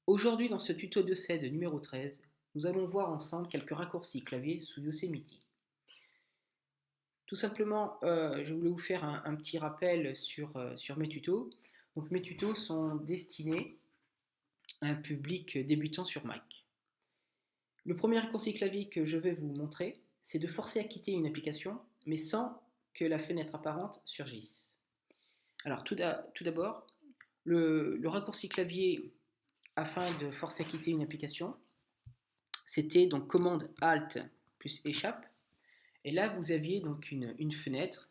Aujourd'hui, dans ce tuto de CED numéro 13, nous allons voir ensemble quelques raccourcis clavier sous Yosemite. Tout simplement, je voulais vous faire un petit rappel sur mes tutos. Donc, mes tutos sont destinés à un public débutant sur Mac. Le premier raccourci clavier que je vais vous montrer, c'est de forcer à quitter une application, mais sans que la fenêtre apparente surgisse. Alors, tout d'abord, le raccourci clavier afin de forcer à quitter une application, c'était donc commande Alt plus échappe. Et là, vous aviez donc une fenêtre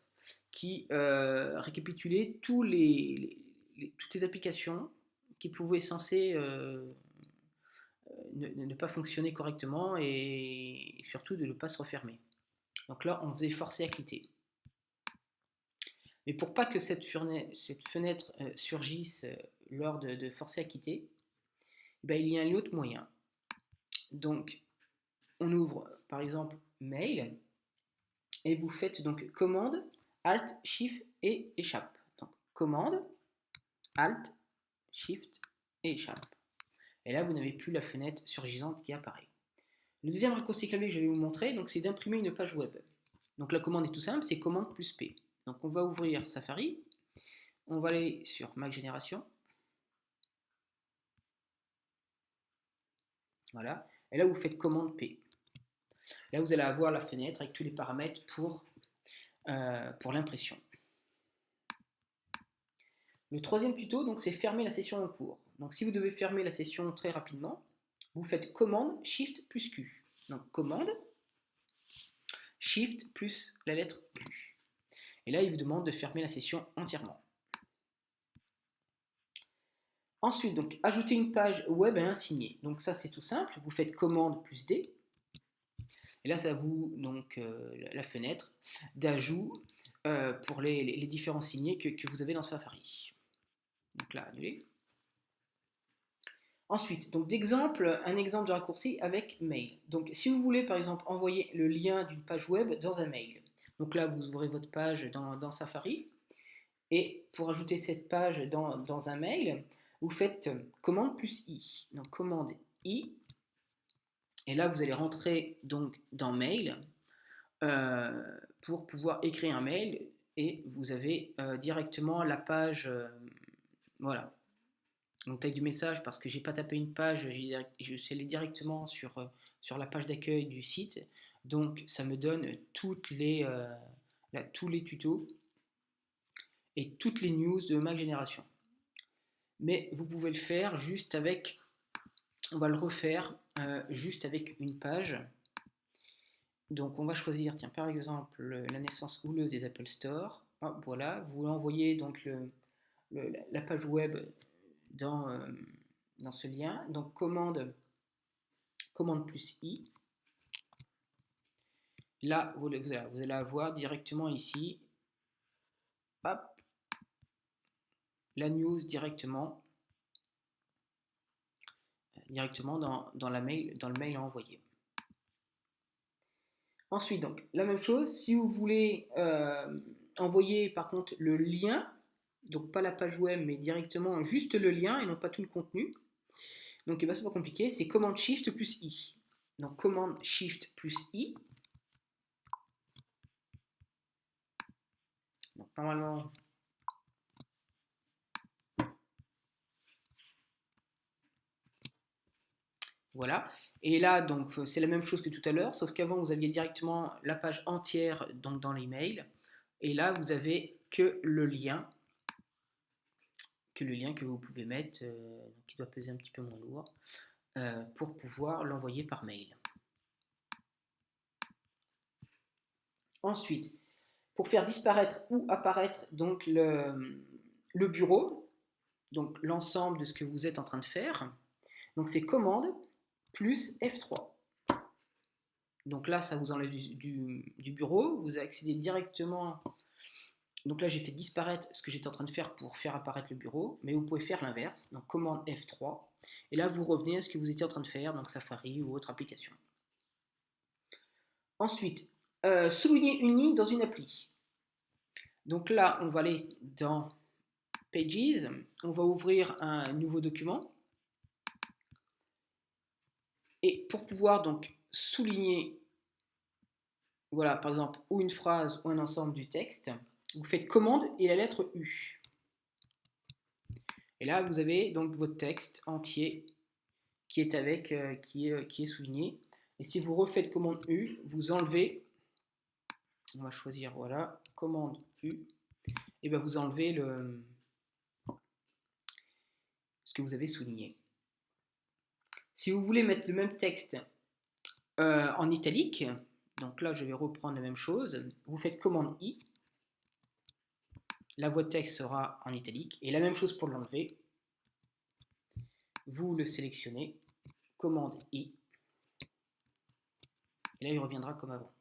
qui récapitulait toutes les applications qui pouvaient censées ne pas fonctionner correctement et surtout de ne pas se refermer. Donc là, on faisait forcer à quitter. Mais pour pas que cette fenêtre surgisse lors de forcer à quitter, ben, il y a un autre moyen. Donc, on ouvre par exemple Mail et vous faites donc commande, Alt, Shift et échappe. Donc commande, Alt, Shift et échappe. Et là, vous n'avez plus la fenêtre surgissante qui apparaît. Le deuxième raccourci clavier que je vais vous montrer, c'est d'imprimer une page web. Donc la commande est tout simple, c'est commande plus P. Donc on va ouvrir Safari, on va aller sur Mac Génération. Voilà. Et là, vous faites commande P. Là, vous allez avoir la fenêtre avec tous les paramètres pour l'impression. Le troisième tuto, donc, c'est fermer la session en cours. Donc si vous devez fermer la session très rapidement, vous faites commande Shift plus Q. Donc commande Shift plus la lettre Q. Et là, il vous demande de fermer la session entièrement. Ensuite, donc, ajouter une page web à un signé. Donc ça, c'est tout simple. Vous faites commande plus D. Et là, ça vous donc la fenêtre d'ajout pour les différents signés que vous avez dans Safari. Donc là, annuler. Ensuite, donc un exemple de raccourci avec mail. Donc si vous voulez par exemple envoyer le lien d'une page web dans un mail, donc là vous ouvrez votre page dans Safari, et pour ajouter cette page dans un mail, vous faites commande plus I. Donc commande I, et là vous allez rentrer donc dans mail pour pouvoir écrire un mail, et vous avez directement la page, voilà. Donc taille du message, parce que j'ai pas tapé une page, je suis allé directement sur la page d'accueil du site. Donc ça me donne tous les tutos et toutes les news de Mac Génération. Mais vous pouvez le faire juste avec, on va le refaire juste avec une page. Donc on va choisir, tiens, par exemple, la naissance houleuse des Apple Store. Hop, voilà, vous envoyez donc la page web dans ce lien. Donc commande plus I. Là, vous allez avoir directement ici, hop, la news directement dans le mail à envoyer. Ensuite, donc, la même chose, si vous voulez envoyer par contre le lien, donc pas la page web, mais directement juste le lien et non pas tout le contenu, donc c'est pas compliqué, c'est commande Shift plus I. Donc commande Shift plus I. Donc normalement, voilà. Et là, donc, c'est la même chose que tout à l'heure, sauf qu'avant, vous aviez directement la page entière donc, dans l'email. Et là, vous avez que le lien que vous pouvez mettre, qui doit peser un petit peu moins lourd, pour pouvoir l'envoyer par mail. Ensuite, pour faire disparaître ou apparaître donc le bureau, donc l'ensemble de ce que vous êtes en train de faire, donc c'est commande plus F3. Donc là, ça vous enlève du bureau, vous accédez directement. Donc là, j'ai fait disparaître ce que j'étais en train de faire pour faire apparaître le bureau, mais vous pouvez faire l'inverse, donc commande F3, et là, vous revenez à ce que vous étiez en train de faire, donc Safari ou autre application. Ensuite, souligner une ligne dans une appli. Donc là, on va aller dans Pages, on va ouvrir un nouveau document, Et pour pouvoir donc souligner, voilà, par exemple, ou une phrase ou un ensemble du texte, vous faites commande et la lettre U. Et là, vous avez donc votre texte entier qui est qui est souligné. Et si vous refaites commande U, vous enlevez, on va choisir, voilà, commande U, et bien vous enlevez ce que vous avez souligné. Si vous voulez mettre le même texte en italique, donc là je vais reprendre la même chose, vous faites commande I, là votre texte sera en italique, et la même chose pour l'enlever, vous le sélectionnez, commande I, et là il reviendra comme avant.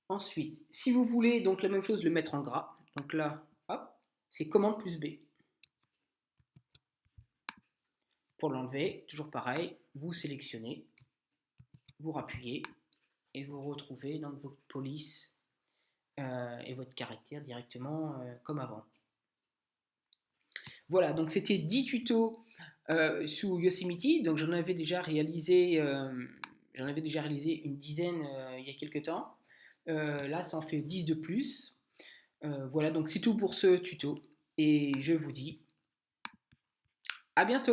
Ensuite, si vous voulez donc la même chose le mettre en gras, donc là, hop, c'est commande plus B. Pour l'enlever, toujours pareil, vous sélectionnez, vous rappuyez, et vous retrouvez donc votre police et votre caractère directement comme avant. Voilà, donc c'était 10 tutos sous Yosemite, donc j'en avais déjà réalisé une dizaine il y a quelques temps. Là, ça en fait 10 de plus. Voilà, donc c'est tout pour ce tuto, et je vous dis à bientôt.